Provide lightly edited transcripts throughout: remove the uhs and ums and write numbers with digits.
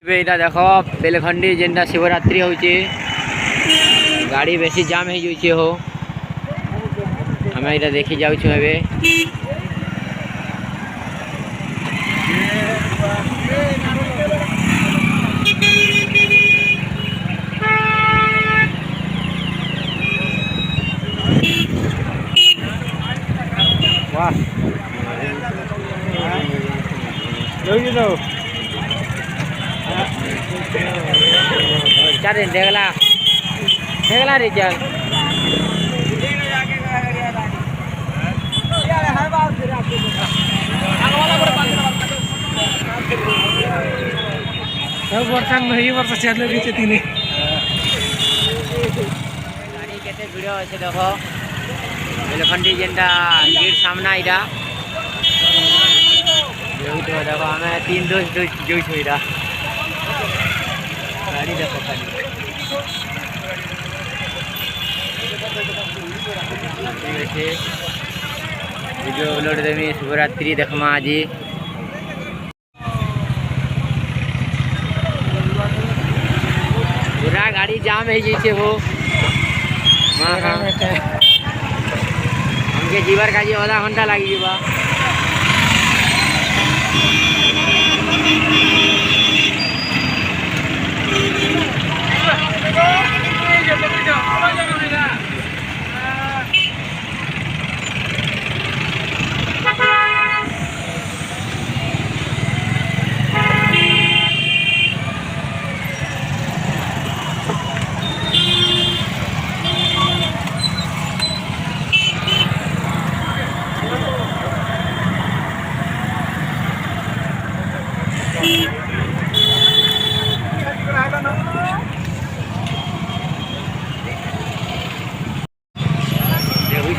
एटा देख बेलखंडी जेनटा शिवरात्रि होची गाड़ी बेसी जाम हो जाउछे हो हमें एटा देखि जाउछु एबे वाह जोई दो चारे देखला देखला रे चल सब वर्षा में ही वर्षा चल रही थी तीने गाड़ी केते वीडियो আছে देखो बेलखंडी जेंटा गेट सामना इरा यही तो देखो हमें 3 दोस्त जो छोइरा गाड़ी देखो खाली वीडियो अपलोड देमी शिवरात्रि देखमा आज पूरा गाड़ी जाम है जैसे वो हाँ हाँ हमके जीवर का जी आधा घंटा लगी जीवा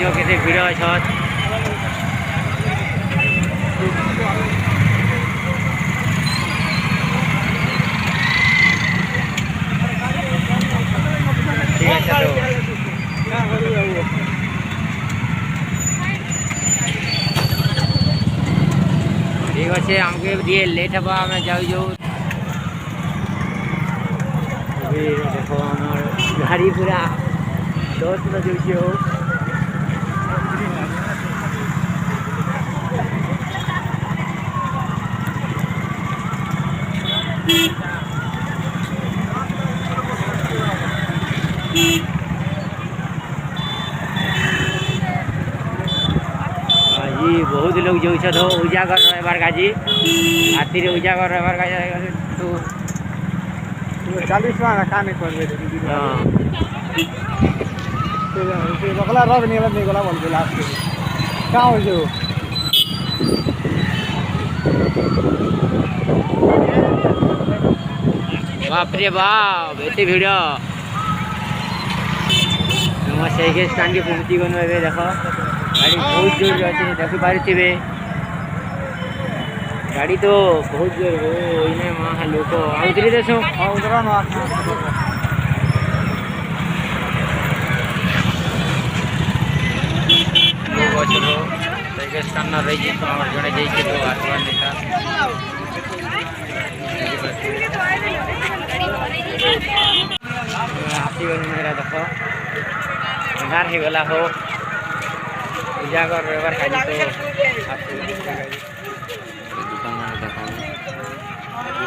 देखो कैसे भिड़ अच्छा ठीक अच्छे हमके दिए लेट हवा हमें जाऊ जो देखो हमार गाड़ी पूरा दोस्त में जो हो जी बहुत लोग जो तो उजागर रविवार काजी राति उजागर रविवार का तो 40 वाला काने कर दे हां तो बगला रग नहीं गला बोल के लास्ट क्या हो जो बाप रे बाप एते भिड़ हम से स्टैंड के पहुंची गनो एबे देखो गाड़ी बहुत जोर अच्छे देखि पारे गाड़ी तो बहुत जोर हो इने वहाँ लोग उतरी देसो उधर ना चलो साइकिल स्टैंड ना रही तो और जड़े जाइए तो आसमान देखा हाथी मेरा देखो अंधार हो गला हो उजागर रविवार खाली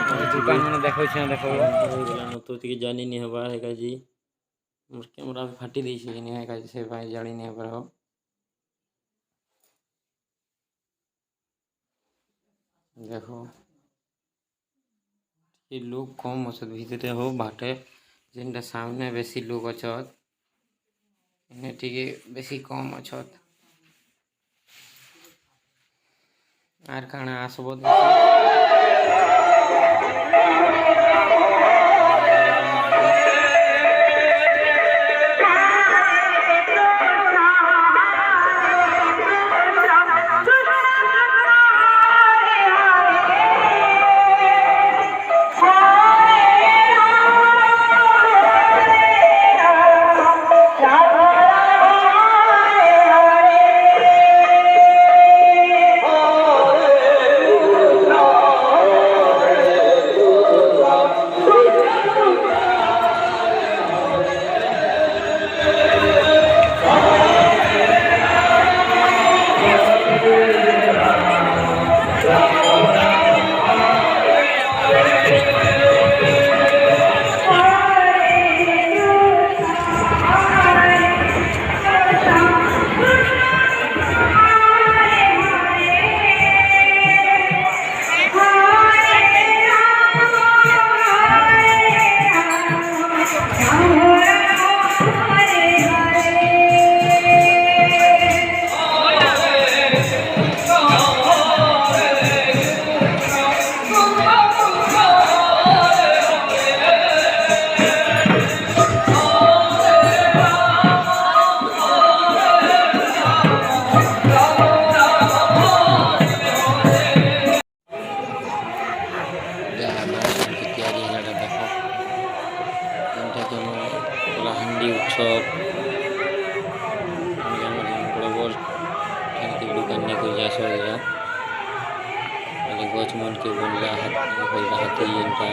तो दुकान मैंने देखो देखो तो ती जानी नहीं हवा है का जी मोर कैमरा फाटी दी छी नहीं है का से भाई जानी नहीं पर हो देखो ये लोग कम असत भीतर हो बाटे जेनटा सामने बेसी लोग अछत इने टिके बेसी कम अछत आर काना आसबो ଗଛ ବଡ଼ ବଡ଼ ଏମିତି ଦୋକାନ ନେଇକରି ଯାସ ଏଇଟା ଗଛ ମନକେ ବୋଲଲା ହାତୀ ଯେନ୍ଟା